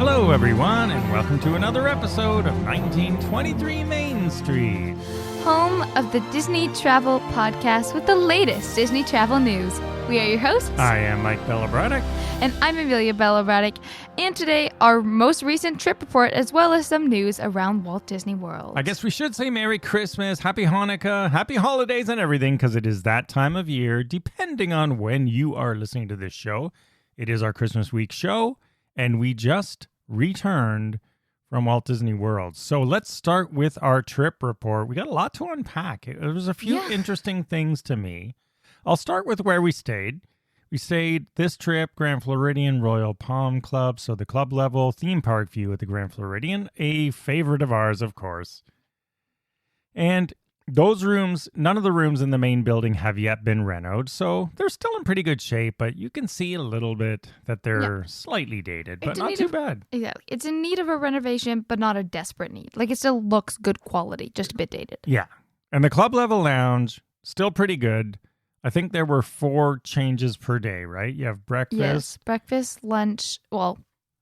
Hello, everyone, and welcome to another episode of 1923 Main Street. Home of the Disney Travel Podcast with the latest Disney travel news. We are your hosts. I am Mike Bellabraddock. And I'm Amelia Bellabraddock. And today, our most recent trip report, as well as some news around Walt Disney World. I guess we should say Merry Christmas, Happy Hanukkah, Happy Holidays, and everything, because it is that time of year, depending on when you are listening to this show. It is our Christmas week show, and we just returned from Walt Disney World. So let's start with our trip report. We got a lot to unpack. There was a few interesting things to me. I'll start with where we stayed. We stayed this trip, Grand Floridian Royal Palm Club, so the club level theme park view at the Grand Floridian, a favorite of ours, of course. And those rooms, none of the rooms in the main building have yet been renoed, so they're still in pretty good shape, but you can see a little bit that they're slightly dated, but not too bad. Exactly. It's in need of a renovation, but not a desperate need. Like, it still looks good quality, just a bit dated. Yeah. And the club level lounge, still pretty good. I think there were 4 changes per day, right? You have breakfast. Yes, breakfast, lunch,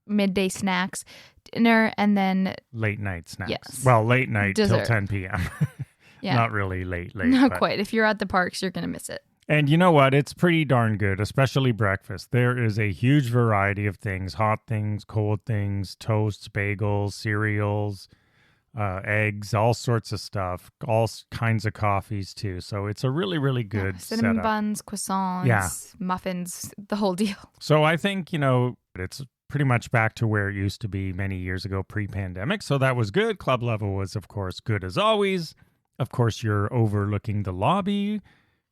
midday snacks, dinner, and then late night snacks. Yes. Well, late night Dessert. till 10 p.m. Yeah. Not really late. Not but. quite. If you're at the parks, you're going to miss it. And you know what? It's pretty darn good, especially breakfast. There is a huge variety of things, hot things, cold things, toasts, bagels, cereals, eggs, all sorts of stuff, all kinds of coffees too. So it's a really, really good cinnamon setup. buns, croissants, muffins, the whole deal. So I think, it's pretty much back to where it used to be many years ago pre-pandemic. So that was good. Club level was, of course, good as always. Of course, you're overlooking the lobby,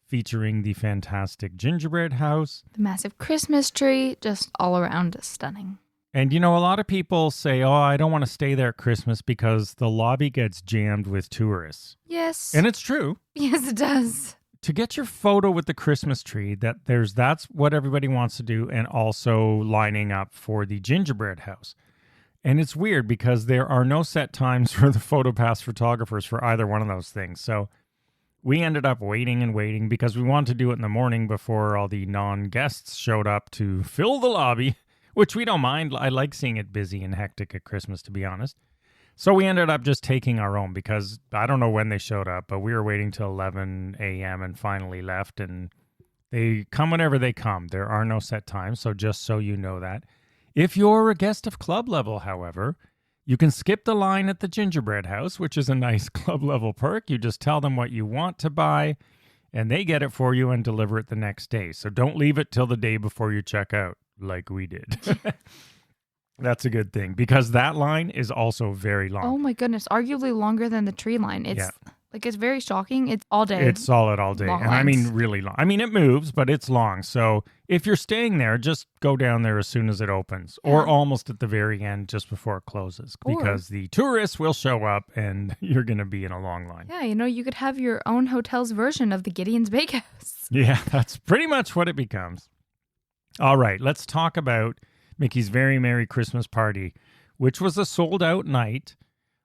featuring the fantastic gingerbread house. The massive Christmas tree, just all around stunning. And, a lot of people say, I don't want to stay there at Christmas because the lobby gets jammed with tourists. Yes. And it's true. Yes, it does. To get your photo with the Christmas tree, that's what everybody wants to do, and also lining up for the gingerbread house. And it's weird because there are no set times for the PhotoPass photographers for either one of those things. So we ended up waiting and waiting because we wanted to do it in the morning before all the non-guests showed up to fill the lobby, which we don't mind. I like seeing it busy and hectic at Christmas, to be honest. So we ended up just taking our own because I don't know when they showed up, but we were waiting till 11 a.m. and finally left. And they come whenever they come. There are no set times, so just so you know that. If you're a guest of club level, however, you can skip the line at the gingerbread house, which is a nice club level perk. You just tell them what you want to buy, and they get it for you and deliver it the next day. So don't leave it till the day before you check out, like we did. That's a good thing, because that line is also very long. Oh my goodness, arguably longer than the tree line. It's very shocking. It's all day. It's solid all day. Long and lines. I mean really long. I mean, it moves, but it's long. So if you're staying there, just go down there as soon as it opens, or almost at the very end just before it closes, because the tourists will show up and you're going to be in a long line. Yeah, you could have your own hotel's version of the Gideon's Bakehouse. Yeah, that's pretty much what it becomes. All right, let's talk about Mickey's Very Merry Christmas Party, which was a sold-out night.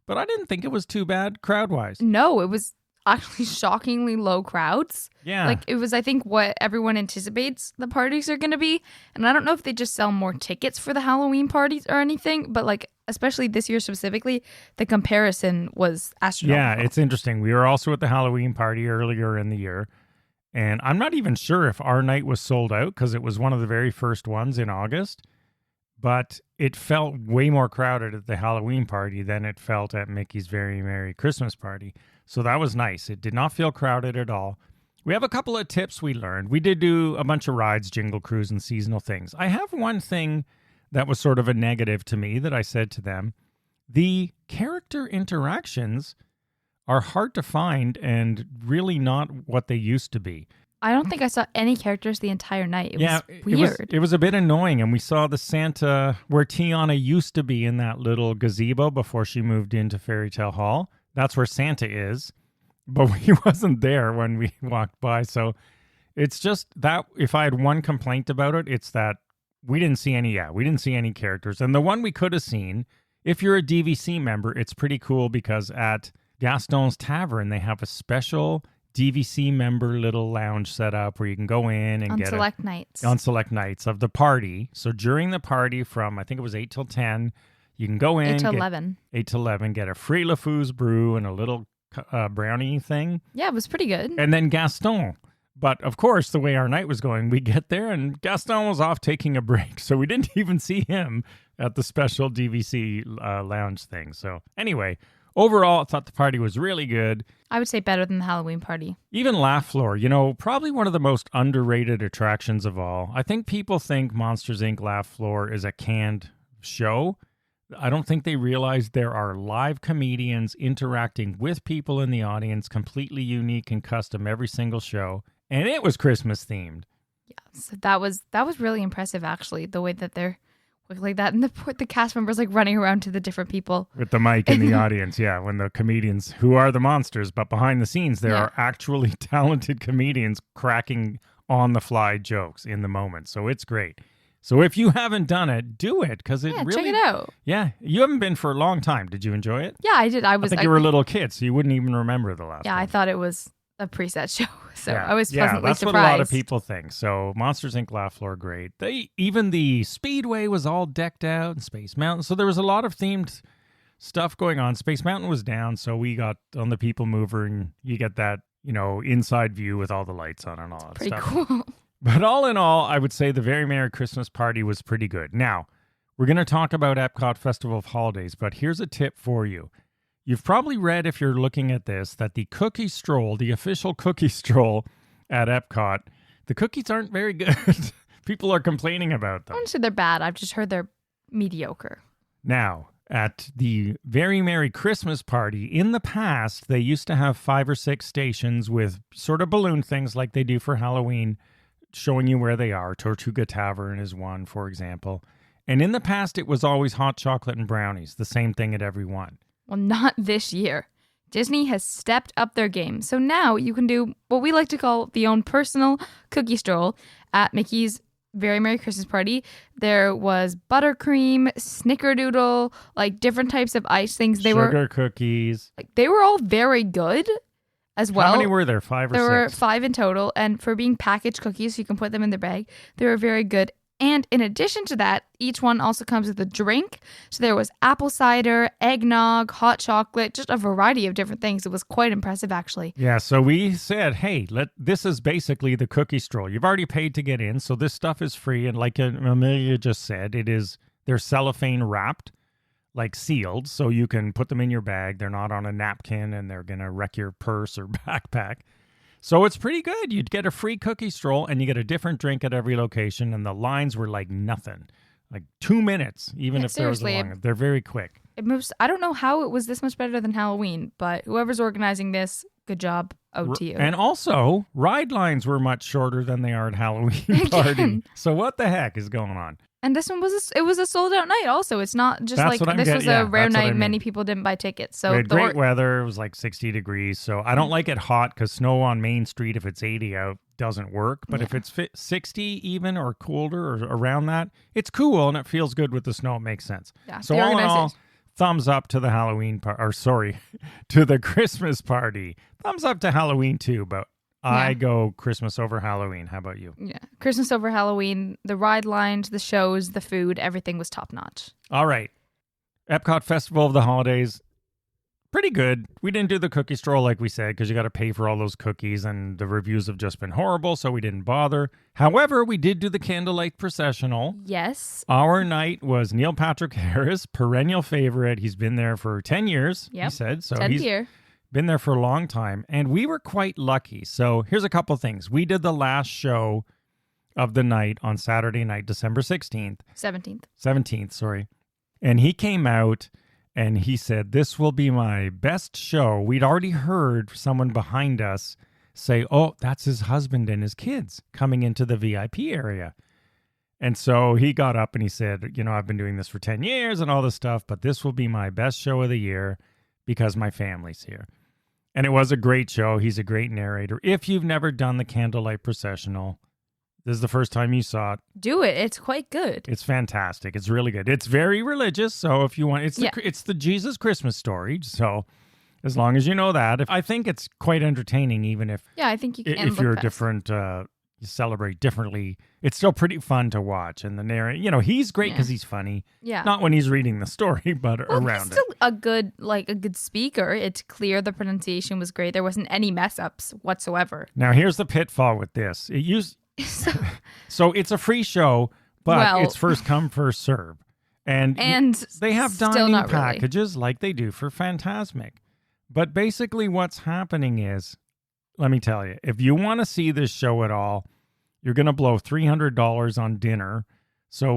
But I didn't think it was too bad crowd-wise. No, it was actually shockingly low crowds. Yeah. Like, it was, I think, what everyone anticipates the parties are going to be. And I don't know if they just sell more tickets for the Halloween parties or anything, but, like, especially this year specifically, the comparison was astronomical. Yeah, it's interesting. We were also at the Halloween party earlier in the year, and I'm not even sure if our night was sold out because it was one of the very first ones in August. But it felt way more crowded at the Halloween party than it felt at Mickey's Very Merry Christmas Party. So that was nice. It did not feel crowded at all. We have a couple of tips we learned. We did do a bunch of rides, Jingle Cruise, and seasonal things. I have one thing that was sort of a negative to me that I said to them. The character interactions are hard to find and really not what they used to be. I don't think I saw any characters the entire night. It was weird. It was a bit annoying. And we saw the Santa where Tiana used to be in that little gazebo before she moved into Fairy Tale Hall. That's where Santa is. But he wasn't there when we walked by. So it's just that if I had one complaint about it, it's that we didn't see any characters. And the one we could have seen, if you're a DVC member, it's pretty cool because at Gaston's Tavern, they have a special DVC member little lounge set up where you can go in and on get select nights. On select nights of the party. So during the party from, I think it was 8 till 10, you can go in. 8 to 11. 8 to 11, get a free LeFou's brew and a little brownie thing. Yeah, it was pretty good. And then Gaston. But of course, the way our night was going, we get there and Gaston was off taking a break. So we didn't even see him at the special DVC lounge thing. So anyway, overall, I thought the party was really good. I would say better than the Halloween party. Even Laugh Floor, probably one of the most underrated attractions of all. I think people think Monsters, Inc. Laugh Floor is a canned show. I don't think they realize there are live comedians interacting with people in the audience, completely unique and custom every single show. And it was Christmas themed. Yeah, so that was really impressive, actually, the way that they're like that, and the cast members like running around to the different people with the mic in the audience. Yeah, when the comedians who are the monsters, but behind the scenes there are actually talented comedians cracking on the fly jokes in the moment. So it's great. So if you haven't done it, do it because it really check it out. Yeah, you haven't been for a long time. Did you enjoy it? Yeah, I did. I think you were a little kid, so you wouldn't even remember the last. Yeah, one. I thought it was a preset show, so yeah. I was pleasantly that's surprised. What a lot of people think. So Monsters Inc. Laugh Floor, great. Even the Speedway was all decked out, and Space Mountain. So there was a lot of themed stuff going on. Space Mountain was down, so we got on the People Mover, and you get that inside view with all the lights on and all that stuff. Pretty cool. But all in all, I would say the Very Merry Christmas Party was pretty good. Now, we're going to talk about EPCOT Festival of Holidays, but here's a tip for you. You've probably read, if you're looking at this, that the cookie stroll, the official cookie stroll at EPCOT, the cookies aren't very good. People are complaining about them. I wouldn't say they're bad. I've just heard they're mediocre. Now, at the Very Merry Christmas Party, in the past, they used to have 5 or 6 stations with sort of balloon things like they do for Halloween, showing you where they are. Tortuga Tavern is one, for example. And in the past, it was always hot chocolate and brownies, the same thing at every one. Well, not this year. Disney has stepped up their game. So now you can do what we like to call the own personal cookie stroll at Mickey's Very Merry Christmas Party. There was buttercream, snickerdoodle, like different types of ice things. Sugar cookies. They were all very good as well. How many were there? 5 or 6? There were 5 in total. And for being packaged cookies, you can put them in their bag. They were very good. And in addition to that, each one also comes with a drink. So there was apple cider, eggnog, hot chocolate, just a variety of different things. It was quite impressive, actually. Yeah, so we said, hey, this is basically the cookie stroll. You've already paid to get in, so this stuff is free. And like Amelia just said, they're cellophane wrapped, like sealed, so you can put them in your bag. They're not on a napkin, and they're going to wreck your purse or backpack. So it's pretty good. You'd get a free cookie stroll, and you get a different drink at every location, and the lines were like nothing. Like 2 minutes, even if there was a long. They're very quick. It moves. I don't know how it was this much better than Halloween, but whoever's organizing this, good job. Ode to you. And also, ride lines were much shorter than they are at Halloween party. So what the heck is going on? And this one was a sold out night also. It's not just that's like this was a rare night. Many people didn't buy tickets. So we had great weather. It was like 60 degrees. So I don't like it hot because snow on Main Street, if it's 80 out, doesn't work. But if it's 60 even or colder or around that, it's cool and it feels good with the snow. It makes sense. Yeah, so all in all, thumbs up to the Halloween to the Christmas party. Thumbs up to Halloween too, but I go Christmas over Halloween. How about you? Yeah. Christmas over Halloween. The ride lines, the shows, the food, everything was top notch. All right. EPCOT Festival of the Holidays. Pretty good. We didn't do the cookie stroll like we said because you got to pay for all those cookies and the reviews have just been horrible, so we didn't bother. However, we did do the Candlelight Processional. Yes. Our night was Neil Patrick Harris, perennial favorite. He's been there for 10 years, he said. So 10th year. Been there for a long time, and we were quite lucky. So here's a couple things. We did the last show of the night on Saturday night, December 16th. 17th, sorry. And he came out and he said, this will be my best show. We'd already heard someone behind us say, oh, that's his husband and his kids coming into the VIP area. And so he got up and he said, I've been doing this for 10 years and all this stuff, but this will be my best show of the year because my family's here. And it was a great show. He's a great narrator. If you've never done the Candlelight Processional, this is the first time you saw it. Do it. It's quite good. It's fantastic. It's really good. It's very religious. So if you want, it's the Jesus Christmas story. So As long as you know that. I think it's quite entertaining, even if Yeah, I think you can. if you're different, you celebrate differently. It's still pretty fun to watch. And the narrator, he's great because he's funny. Yeah. Not when he's reading the story, but around he's still a good speaker. It's clear the pronunciation was great. There wasn't any mess ups whatsoever. Now, here's the pitfall with this. So it's a free show, but it's first come, first serve. And they have dining packages like they do for Fantasmic. But basically what's happening is, let me tell you, if you want to see this show at all, you're going to blow $300 on dinner. So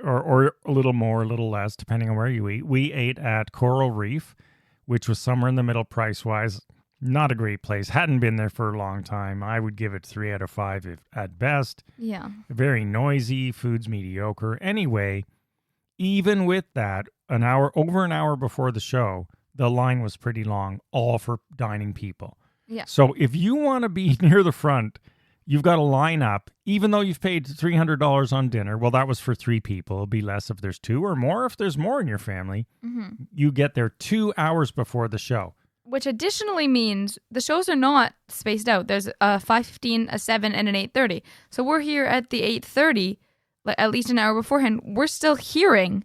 or a little more, a little less, depending on where you eat. We ate at Coral Reef, which was somewhere in the middle price-wise. Not a great place. Hadn't been there for a long time. I would give it 3 out of 5 at best. Yeah. Very noisy. Food's mediocre. Anyway, even with that, over an hour before the show, the line was pretty long, all for dining people. Yeah. So if you want to be near the front, you've got to line up, even though you've paid $300 on dinner. Well, that was for 3 people. It'll be less if there's 2 or more. If there's more in your family, you get there 2 hours before the show. Which additionally means the shows are not spaced out. There's a 5:15, a 7, and an 8:30. So we're here at the 8:30, at least an hour beforehand. We're still hearing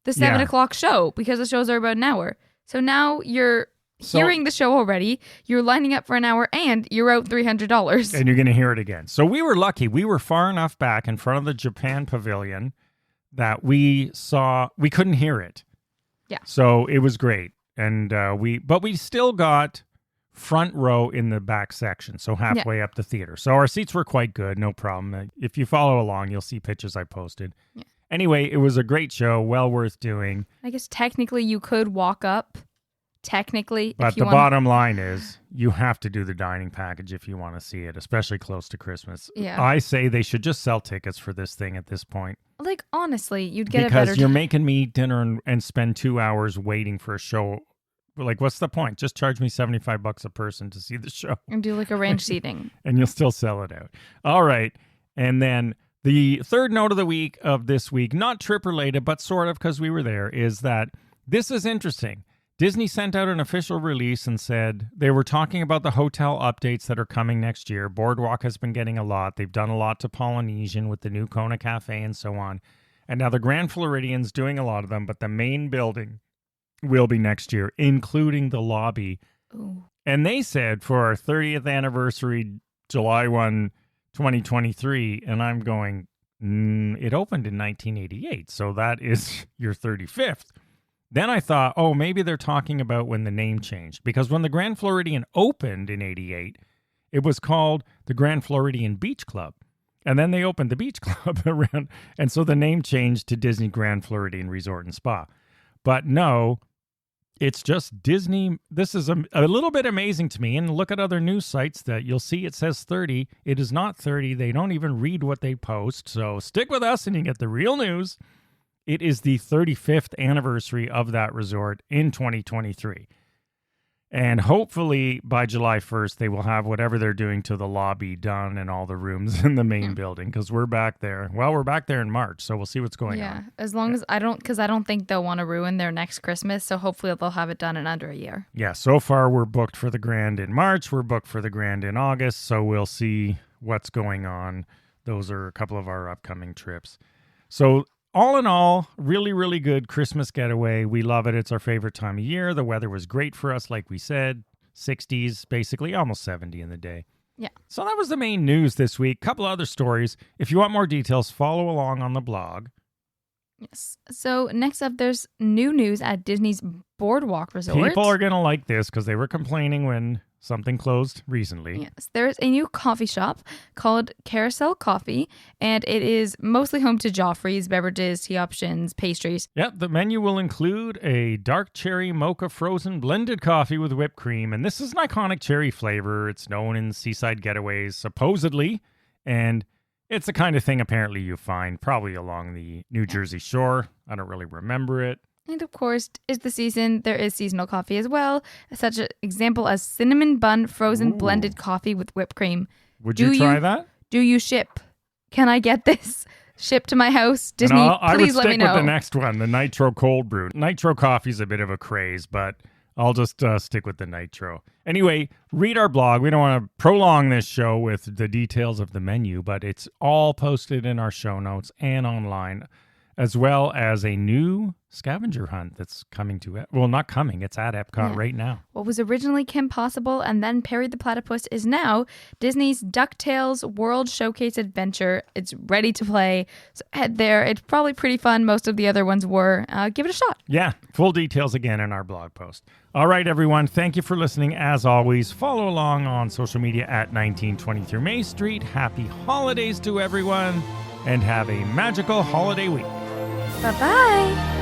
the 7 o'clock show because the shows are about an hour. So now you're hearing the show already, you're lining up for an hour, and you're out $300. And you're going to hear it again. So we were lucky. We were far enough back in front of the Japan pavilion that we couldn't hear it. Yeah. So it was great. And we still got front row in the back section, so halfway up the theater. So our seats were quite good, no problem. If you follow along, you'll see pictures I posted. Yeah. Anyway, it was a great show, well worth doing. I guess technically you could walk up, But the bottom line is you have to do the dining package if you want to see it, especially close to Christmas. Yeah. I say they should just sell tickets for this thing at this point. Like, honestly, you'd get because you're making me eat dinner and spend 2 hours waiting for a show. Like, what's the point? Just charge me $75 a person to see the show. And do like arranged seating. And you'll still sell it out. All right. And then the third note of the week of this week, not trip related, but sort of because we were there, is that this is interesting. Disney sent out an official release and said they were talking about the hotel updates that are coming next year. Boardwalk has been getting a lot. They've done a lot to Polynesian with the new Kona Cafe and so on. And now the Grand Floridian's doing a lot of them, but the main building will be next year, including the lobby. Ooh. And they said for our 30th anniversary, July 1, 2023, and I'm going, it opened in 1988, so that is your 35th. Then I thought, maybe they're talking about when the name changed, because when the Grand Floridian opened in 88, it was called the Grand Floridian Beach Club. And then they opened the beach club around, and so the name changed to Disney Grand Floridian Resort and Spa. But no, it's just Disney. This is a little bit amazing to me. And look at other news sites that you'll see it says 30. It is not 30. They don't even read what they post. So stick with us and you get the real news. It is the 35th anniversary of that resort in 2023. And hopefully by July 1st, they will have whatever they're doing to the lobby done and all the rooms in the main building, because we're back there. Well, we're back there in March, so we'll see what's going on. Yeah, as long as I don't think they'll want to ruin their next Christmas, so hopefully they'll have it done in under a year. Yeah, so far we're booked for the Grand in March. We're booked for the Grand in August, so we'll see what's going on. Those are a couple of our upcoming trips. So all in all, really, really good Christmas getaway. We love it. It's our favorite time of year. The weather was great for us, like we said. 60s, basically, almost 70 in the day. Yeah. So that was the main news this week. Couple other stories. If you want more details, follow along on the blog. Yes. So next up, there's new news at Disney's Boardwalk Resort. People are going to like this because they were complaining when something closed recently. Yes. There's a new coffee shop called Carousel Coffee, and it is mostly home to Joffrey's, beverages, tea options, pastries. Yeah, the menu will include a dark cherry mocha frozen blended coffee with whipped cream, and this is an iconic cherry flavor. It's known in Seaside Getaways, supposedly, and it's the kind of thing apparently you find probably along the New Jersey shore. I don't really remember it. And of course, is the season. There is seasonal coffee as well, such an example as cinnamon bun frozen blended coffee with whipped cream. Would you try that? Do you ship? Can I get this shipped to my house? Disney, please let me know. I would stick with the next one, the Nitro Cold Brew. Nitro coffee is a bit of a craze, but I'll just stick with the nitro. Anyway, read our blog. We don't want to prolong this show with the details of the menu, but it's all posted in our show notes and online, as well as a new scavenger hunt that's coming to not coming, it's at EPCOT right now. What was originally Kim Possible and then Perry the Platypus is now Disney's DuckTales World Showcase Adventure. It's ready to play, so head there. It's probably pretty fun. Most of the other ones were. Give it a shot. Yeah, full details again in our blog post. All right, everyone, thank you for listening. As always, follow along on social media at 1923 May Street. Happy holidays to everyone, and have a magical holiday week. Bye-bye.